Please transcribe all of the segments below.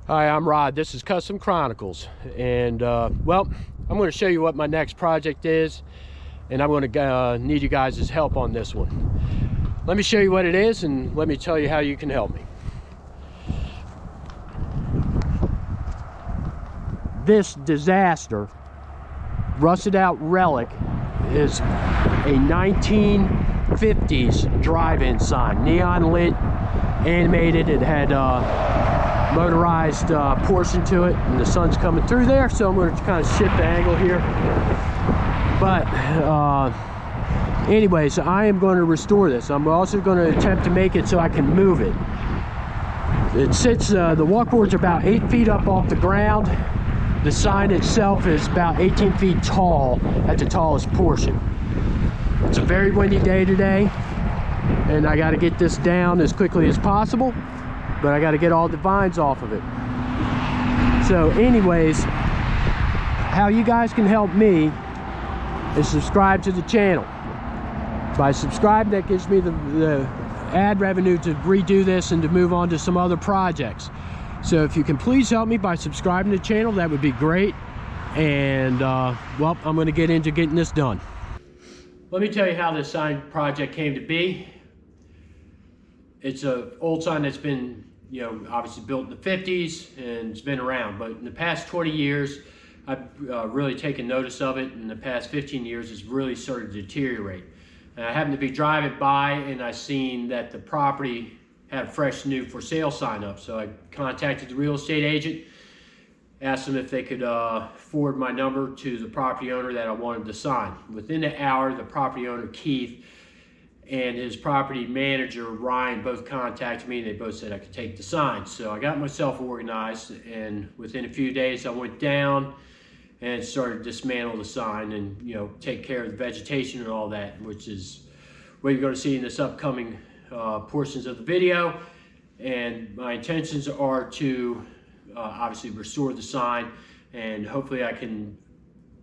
Hi, I'm Rod. This is Custom Chronicles, and well, I'm going to show you what my next project is, and I'm going to need you guys' help on this one. Let me show you what it is, and let me tell you how you can help me. This disaster, rusted out relic, is a 1950s drive-in sign, neon lit, animated. It had motorized portion to it, and the sun's coming through there, so I'm going to kind of shift the angle here. But anyways, I am going to restore this. I'm also going to attempt to make it so I can move it. It sits, the walkboard's about 8 feet up off the ground. The sign itself is about 18 feet tall at the tallest portion. It's a very windy day today, and I got to get this down as quickly as possible, but I got to get all the vines off of it. So anyways, how you guys can help me is subscribe to the channel. By subscribing, that gives me the ad revenue to redo this and to move on to some other projects. So if you can please help me by subscribing to the channel, that would be great. And well, I'm going to get into getting this done. Let me tell you how this sign project came to be. It's an old sign that's been, obviously built in the 50s and it's been around, but in the past 20 years, I've really taken notice of it. In the past 15 years, it's really started to deteriorate. And I happened to be driving by and I seen that the property had a fresh new for sale sign up. So I contacted the real estate agent, asked them if they could forward my number to the property owner that I wanted to sign. Within an hour, the property owner, Keith, and his property manager, Ryan, both contacted me, and they both said I could take the sign. So I got myself organized, and within a few days, I went down and started to dismantle the sign and, take care of the vegetation and all that, which is what you're going to see in this upcoming portions of the video. And my intentions are to obviously restore the sign, and hopefully I can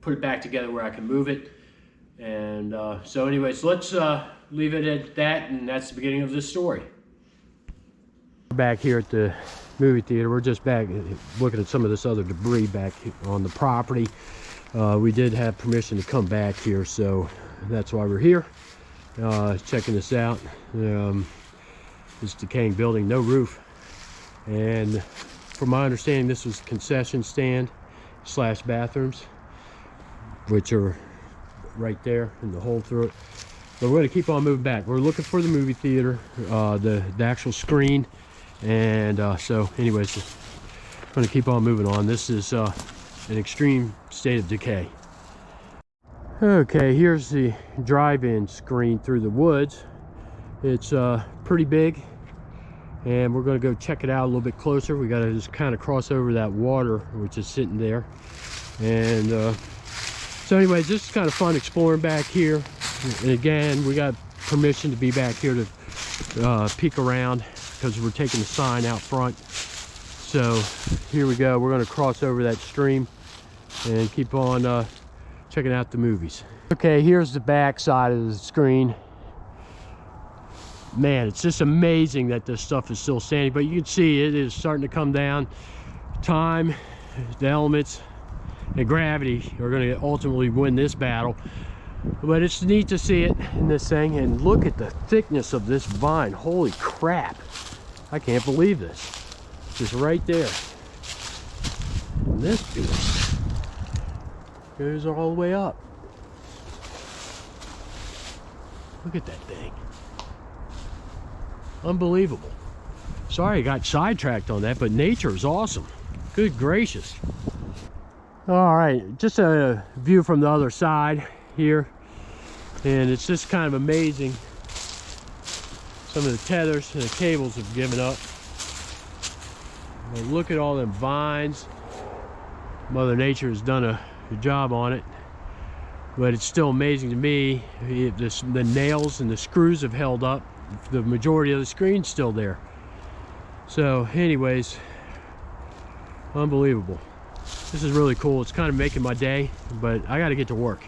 put it back together where I can move it. And so anyways, let's leave it at that, and that's the beginning of this story. Back here at the movie theater, we're just back looking at some of this other debris back on the property. We did have permission to come back here, so that's why we're here, checking this out. This decaying building, no roof, and from my understanding, this was a concession stand / bathrooms, which are right there in the hole through it. But we're going to keep on moving back. We're looking for the movie theater, the actual screen, and so anyways, just going to keep on moving on. This is an extreme state of decay. Okay, here's the drive-in screen through the woods. It's pretty big, and we're going to go check it out a little bit closer. We got to just kind of cross over that water which is sitting there, and so anyways, this is kind of fun exploring back here. And again, we got permission to be back here to peek around because we're taking the sign out front. So here we go. We're going to cross over that stream and keep on checking out the movies. Okay, here's the back side of the screen. Man, it's just amazing that this stuff is still standing, but you can see it is starting to come down. Time, the elements, and gravity are going to ultimately win this battle. But it's neat to see it in this thing, and look at the thickness of this vine. Holy crap, I can't believe this. Just right there. And this dude goes all the way up. Look at that thing. Unbelievable. Sorry I got sidetracked on that, but nature is awesome. Good gracious. All right, just a view from the other side here, and it's just kind of amazing. Some of the tethers and the cables have given up. But look at all them vines. Mother Nature has done a good job on it, but it's still amazing to me. The nails and the screws have held up. The majority of the screen's still there. So anyways, unbelievable. This is really cool. It's kind of making my day, but I got to get to work.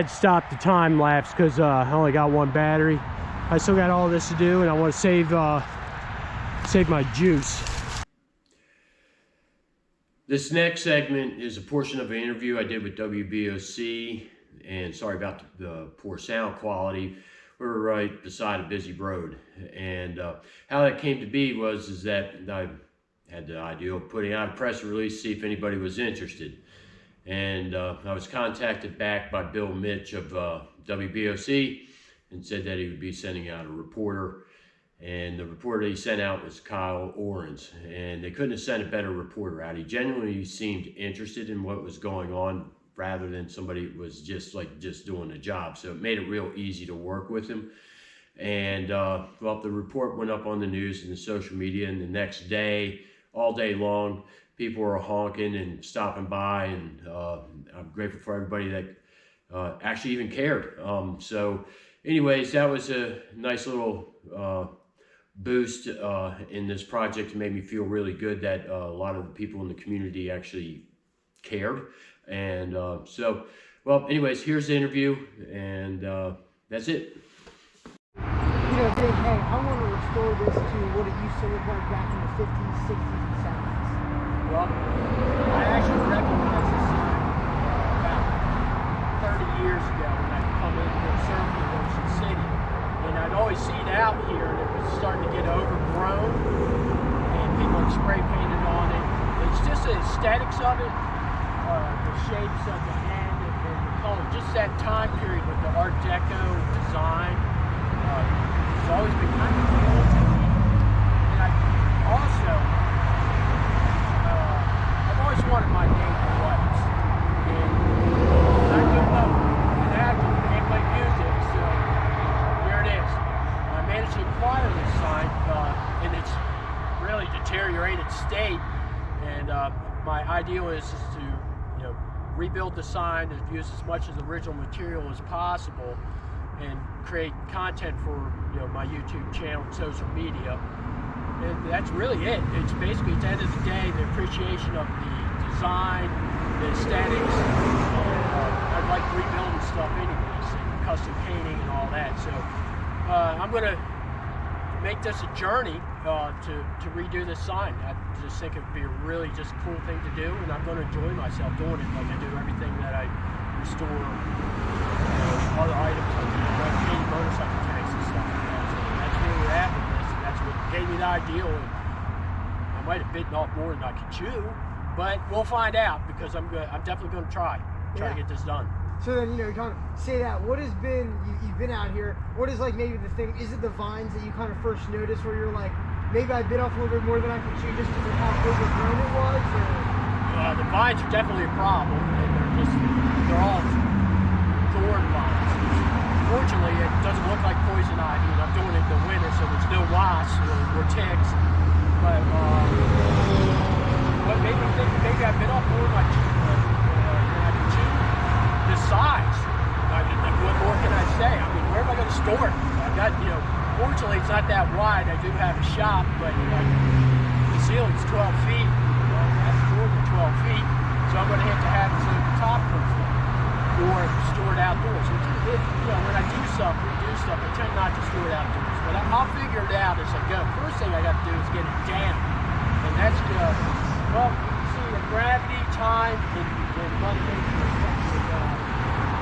had to stop the time lapse because I only got one battery. I still got all this to do, and I want to save my juice. This next segment is a portion of an interview I did with WBOC, and sorry about the poor sound quality. We were right beside a busy road, and how that came to be was that I had the idea of putting out a press release to see if anybody was interested. And I was contacted back by Bill Mitch of WBOC and said that he would be sending out a reporter. And the reporter he sent out was Kyle Orens, and they couldn't have sent a better reporter out. He genuinely seemed interested in what was going on rather than somebody who was just doing a job. So it made it real easy to work with him. And well, the report went up on the news and the social media, and the next day, all day long, people were honking and stopping by, and I'm grateful for everybody that actually even cared. So anyways, that was a nice little boost in this project. It made me feel really good that a lot of the people in the community actually cared. And so, well, anyways, here's the interview, and that's it. You know, think, hey, I want to restore this to what it used to look like back in the 50s, 60s, and 70s. Well, I actually recognized this sign about 30 years ago when I'd come in to surf in Ocean City. And I'd always seen it out here, and it was starting to get overgrown, and people had spray painted on it. It's just the aesthetics of it, the shapes of the hand and the color, just that time period with the Art Deco design. It's always been kind of appealing to me. And I also, I've always wanted my name to rights. And I grew up an actor and play music, so here it is. I managed to acquire this sign in its really deteriorated state, and my ideal is to, you know, rebuild the sign and use as much of the original material as possible, and create content for, you know, my YouTube channel and social media. And that's really it. It's basically, at the end of the day, the appreciation of the design, the aesthetics, and I like rebuilding stuff anyways, and custom painting and all that. So I'm gonna make this a journey to redo this sign. I just think it would be a really just cool thing to do, and I'm gonna enjoy myself doing it like I do everything that I restore, other items like painting motorcycle tanks and stuff like that. So that's where we're at with this, and that's what gave me the ideal. And I might have bitten off more than I could chew, but we'll find out, because I'm definitely going to try to get this done. So then, you know, kind of say that. What has been, you've been out here, what is like maybe the thing, is it the vines that you kind of first noticed where you're like, maybe I bit off a little bit more than I could chew just because of how overgrown it was? Or? The vines are definitely a problem, and they're all thorn vines. Fortunately, it doesn't look like poison ivy, and I'm doing it in the winter, so there's no wasps or ticks. But maybe I'm thinking maybe I bit off more than I can chew. The size. I mean, what more can I say? I mean, where am I going to store it? I've got, you know, fortunately it's not that wide. I do have a shop, but the ceiling's 12 feet. That's more than 12 feet. So I'm going to have to have it so the top comes down, or store it outdoors. You know, when I redo stuff, I tend not to store it outdoors. But I'll figure it out as I go. First thing I got to do is get it down. And that's just, well, you see, the gravity, time, and Mother Nature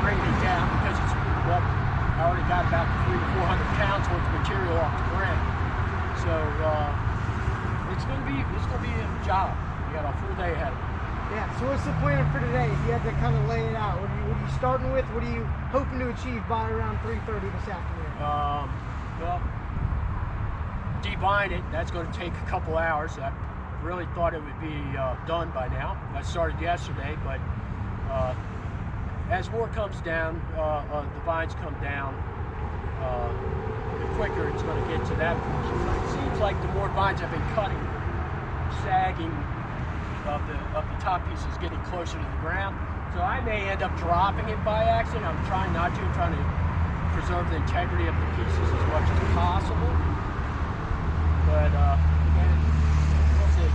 bring it down, because it's, well, I already got about 300 to 400 pounds worth of material off the ground. So it's gonna be a job. You got a full day ahead of you. Yeah, so what's the plan for today? If you had to kind of lay it out, what are you starting with? What are you hoping to achieve by around 3:30 this afternoon? Well, devine it, that's going to take a couple hours. I really thought it would be done by now. I started yesterday, but as more comes down, the vines come down, the quicker it's going to get to that portion. It seems like the more vines I've been cutting, sagging of the top pieces getting closer to the ground. So I may end up dropping it by accident. I'm trying not to. I'm trying to preserve the integrity of the pieces as much as possible. But again, we'll see.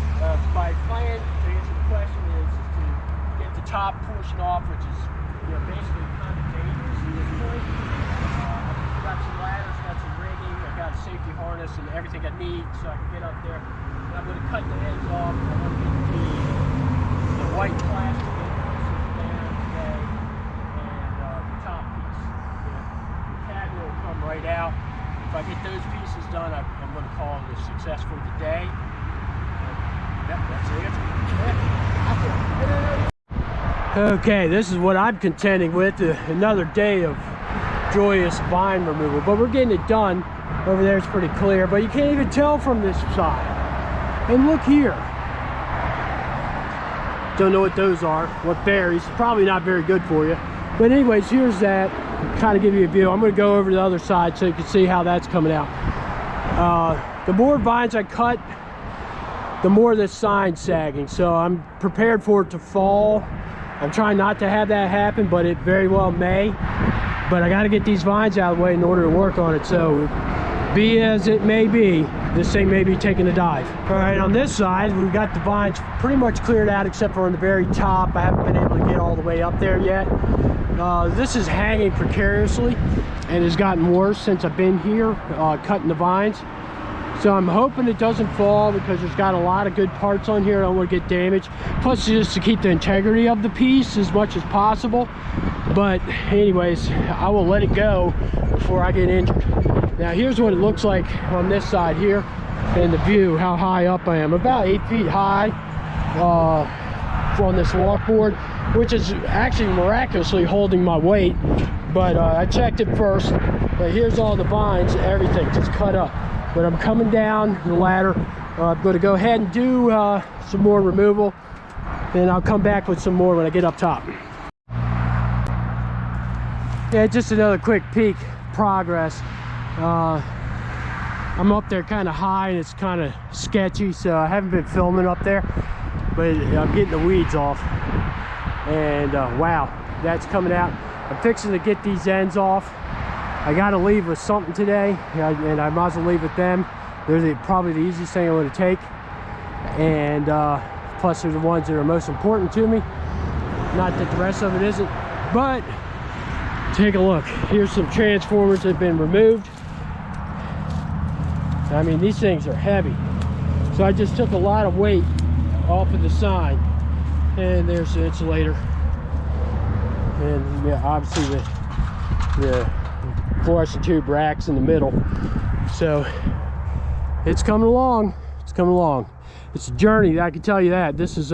My plan, to answer the question, is to get the top portion off, which is, you know, basically kind of dangerous. harness and everything I need so I can get up there. And I'm going to cut the ends off. I'm going to get the white plastic down today, and the top piece. The cabinet will come right out. If I get those pieces done, I'm going to call it a success for the day. That's the answer. Okay, this is what I'm contending with, another day of joyous vine removal, but we're getting it done. Over there it's pretty clear, but you can't even tell from this side. And look here. Don't know what those are, what berries, probably not very good for you. But anyways, here's that, kind of give you a view. I'm going to go over to the other side so you can see how that's coming out. The more vines I cut, the more this sign's sagging, so I'm prepared for it to fall. I'm trying not to have that happen, but it very well may. But I got to get these vines out of the way in order to work on it. So be as it may be, this thing may be taking a dive. All right, on this side, we've got the vines pretty much cleared out except for on the very top. I haven't been able to get all the way up there yet. This is hanging precariously and has gotten worse since I've been here cutting the vines. So I'm hoping it doesn't fall because there's got a lot of good parts on here. I don't want to get damaged. Plus just to keep the integrity of the piece as much as possible. But anyways, I will let it go before I get injured. Now here's what it looks like on this side here. And the view, how high up I am. About 8 feet high on this walkboard, which is actually miraculously holding my weight. But I checked it first. But here's all the vines, everything just cut up. But I'm coming down the ladder. I'm going to go ahead and do some more removal. Then I'll come back with some more when I get up top. Yeah, just another quick peek progress. I'm up there kind of high and it's kind of sketchy, so I haven't been filming up there. But I'm getting the weeds off. And wow, that's coming out. I'm fixing to get these ends off. I got to leave with something today, and I might as well leave with them. They're probably the easiest thing I want to take, and plus they're the ones that are most important to me. Not that the rest of it isn't, but take a look. Here's some transformers that have been removed. I mean, these things are heavy, so I just took a lot of weight off of the sign, and there's the insulator, and yeah, obviously the fluorescent tube racks in the middle. So it's coming along. It's coming along. It's a journey, I can tell you that. This is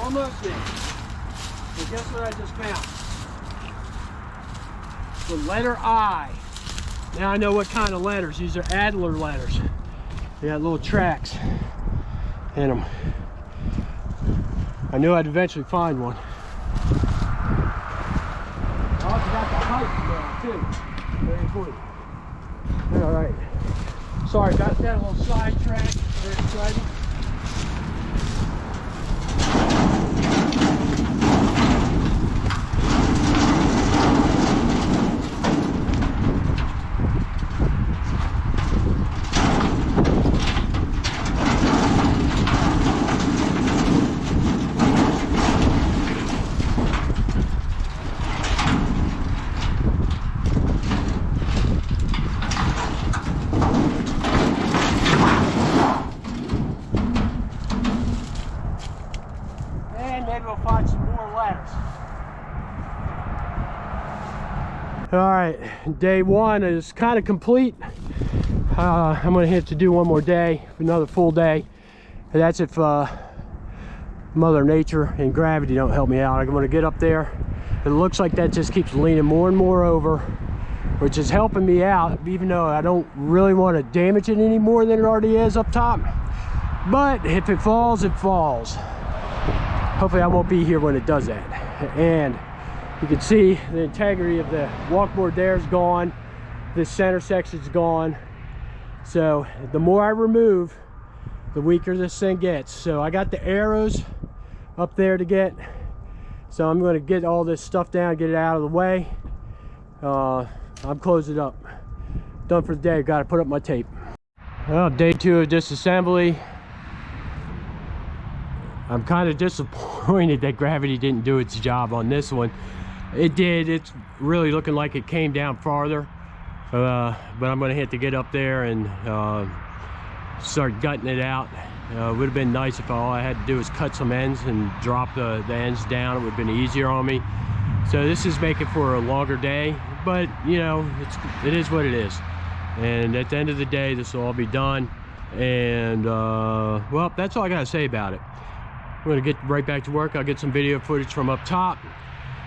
almost there. So guess what I just found? The letter I. Now I know what kind of letters. These are Adler letters. They got little tracks in them. I knew I'd eventually find one. I also got the height now too. Very important. All right. Sorry about that, a little sidetrack. Very exciting. All right, day one is kind of complete. I'm gonna have to do one more day, another full day. And that's if Mother Nature and gravity don't help me out. I'm gonna get up there. It looks like that just keeps leaning more and more over, which is helping me out, even though I don't really want to damage it any more than it already is up top. But if it falls, it falls. Hopefully I won't be here when it does that. And you can see the integrity of the walkboard there is gone. This center section's gone. So the more I remove, the weaker this thing gets. So I got the arrows up there to get. So I'm going to get all this stuff down, get it out of the way. I'm closing up. Done for the day. Got to put up my tape. Well, day two of disassembly. I'm kind of disappointed that gravity didn't do its job on this one. It did. It's really looking like it came down farther. But I'm going to have to get up there and start gutting it out. It would have been nice if all I had to do was cut some ends and drop the ends down. It would have been easier on me. So this is making for a longer day, but you know, it is what it is. And at the end of the day, this will all be done. And well, that's all I gotta say about it. I'm gonna get right back to work. I'll get some video footage from up top,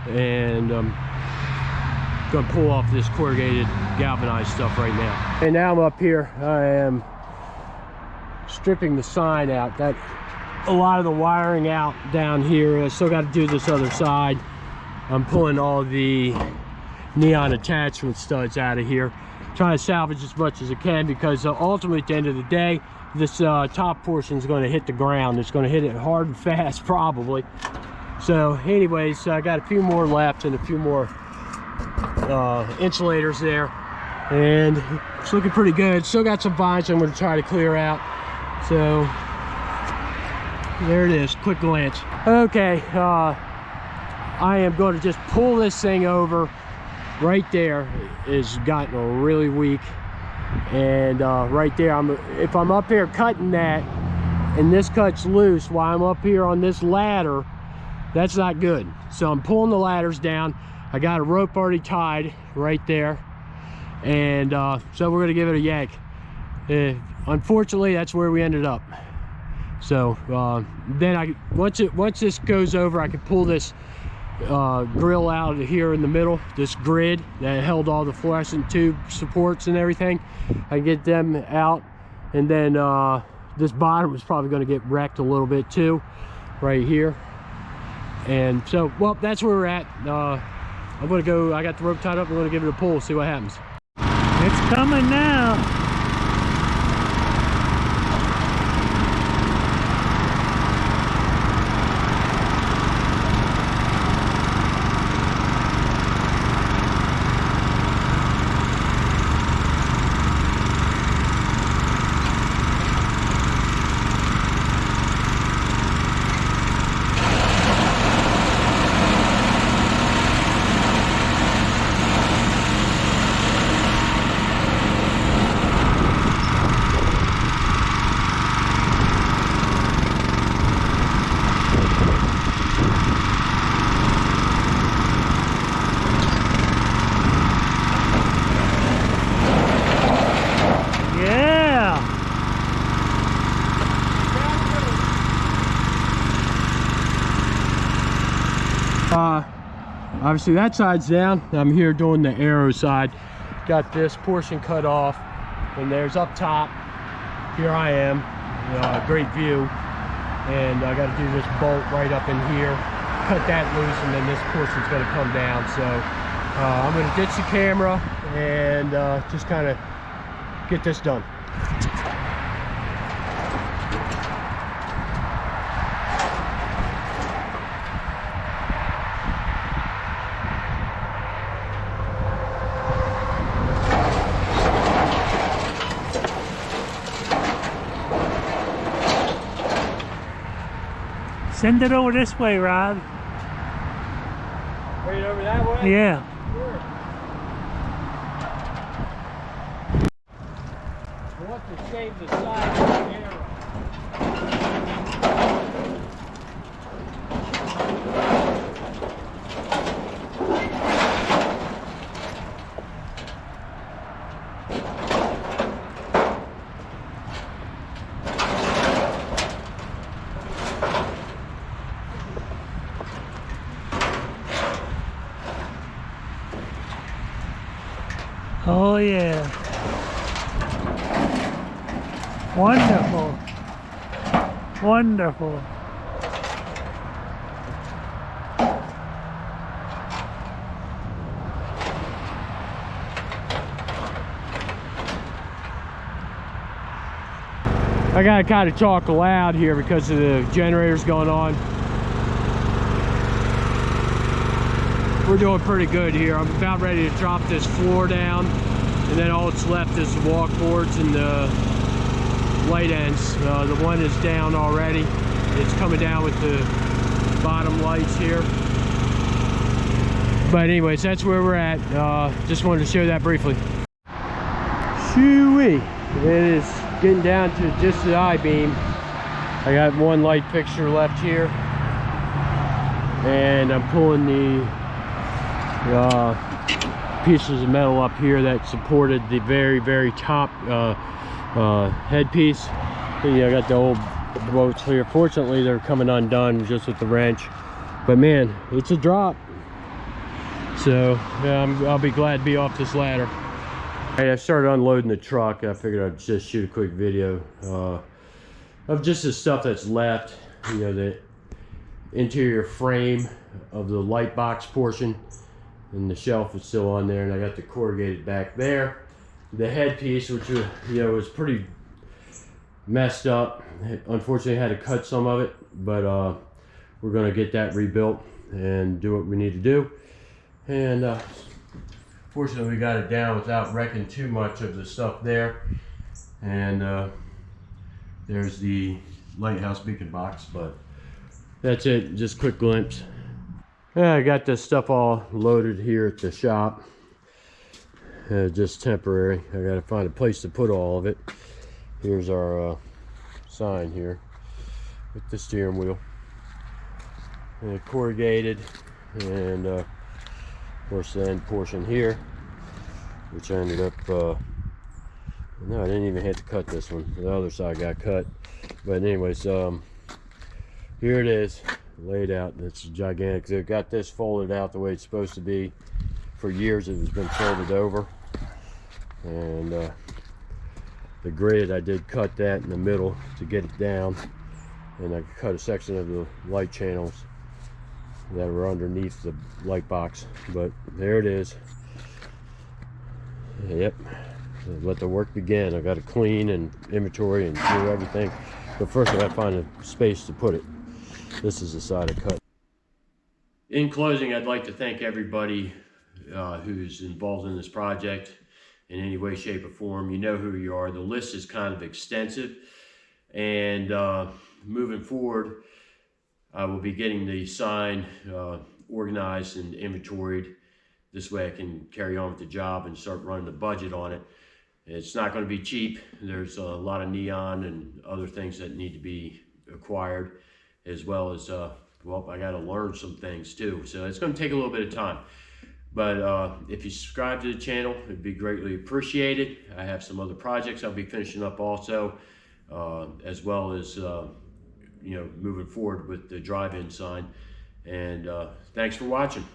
and gonna pull off this corrugated galvanized stuff right now. And now I'm up here. I am stripping the sign out. Got a lot of the wiring out down here. I still got to do this other side. I'm pulling all the neon attachment studs out of here, trying to salvage as much as I can, because ultimately at the end of the day, this top portion is going to hit the ground. It's going to hit it hard and fast probably. So anyways, I got a few more left and a few more insulators there, and it's looking pretty good. Still got some vines I'm going to try to clear out. So there it is, quick glance. Okay, I am going to just pull this thing over. Right there is gotten really weak, and right there, if I'm up here cutting that and this cuts loose while I'm up here on this ladder, that's not good. So I'm pulling the ladders down. I got a rope already tied right there, and so we're gonna give it a yank. Unfortunately, that's where we ended up. So then once this goes over, I can pull this grill out of here in the middle, this grid that held all the fluorescent tube supports and everything. I can get them out, and then this bottom is probably going to get wrecked a little bit too, right here. And so, well, that's where we're at. I'm gonna go. I got the rope tied up. I'm gonna give it a pull, see what happens. It's coming now. Obviously that side's down. I'm here doing the arrow side. Got this portion cut off, and there's up top. Here I am, great view, and I got to do this bolt right up in here, cut that loose, and then this portion's going to come down. So I'm going to ditch the camera and just kind of get this done. Send it over this way, Rob. Right over that way? Yeah. Sure. I want to save the side of the arrow. Oh yeah. Wonderful. Wonderful. I gotta kind of talk loud here because of the generators going on. We're doing pretty good here. I'm about ready to drop this floor down, and then all that's left is the walkboards and the light ends. The one is down already. It's coming down with the bottom lights here. But anyways, that's where we're at. Just wanted to show that briefly. Shoo-wee. It is getting down to just the I-beam. I got one light fixture left here, and I'm pulling the pieces of metal up here that supported the very top headpiece. I got the old bolts here. Fortunately, they're coming undone just with the wrench, but man, it's a drop. So yeah, I'll be glad to be off this ladder. Hey, I started unloading the truck. I figured I'd just shoot a quick video of just the stuff that's left. You know, the interior frame of the light box portion, and the shelf is still on there, and I got the corrugated back there. The headpiece, which was pretty messed up. Unfortunately, I had to cut some of it, but we're gonna get that rebuilt and do what we need to do. And fortunately, we got it down without wrecking too much of the stuff there. And there's the lighthouse beacon box, but that's it, just quick glimpse. Yeah, I got this stuff all loaded here at the shop. Just temporary. I gotta find a place to put all of it. Here's our sign here with the steering wheel. And corrugated, and of course the end portion here, which I ended up, no, I didn't even have to cut this one. The other side got cut. But anyways, here it is, laid out. It's gigantic. They've got this folded out the way it's supposed to be. For years it has been folded over. And the grid, I did cut that in the middle to get it down. And I cut a section of the light channels that were underneath the light box. But there it is. Yep, let the work begin. I got to clean and inventory and do everything, but first I got to find a space to put it. This is the side I cut. In closing, I'd like to thank everybody who's involved in this project in any way, shape, or form. You know who you are. The list is kind of extensive, and moving forward, I will be getting the sign organized and inventoried. This way I can carry on with the job and start running the budget on it. It's not going to be cheap. There's a lot of neon and other things that need to be acquired, as well as, well, I got to learn some things too. So it's going to take a little bit of time. But if you subscribe to the channel, it'd be greatly appreciated. I have some other projects I'll be finishing up also, as well as, moving forward with the drive-in sign. And thanks for watching.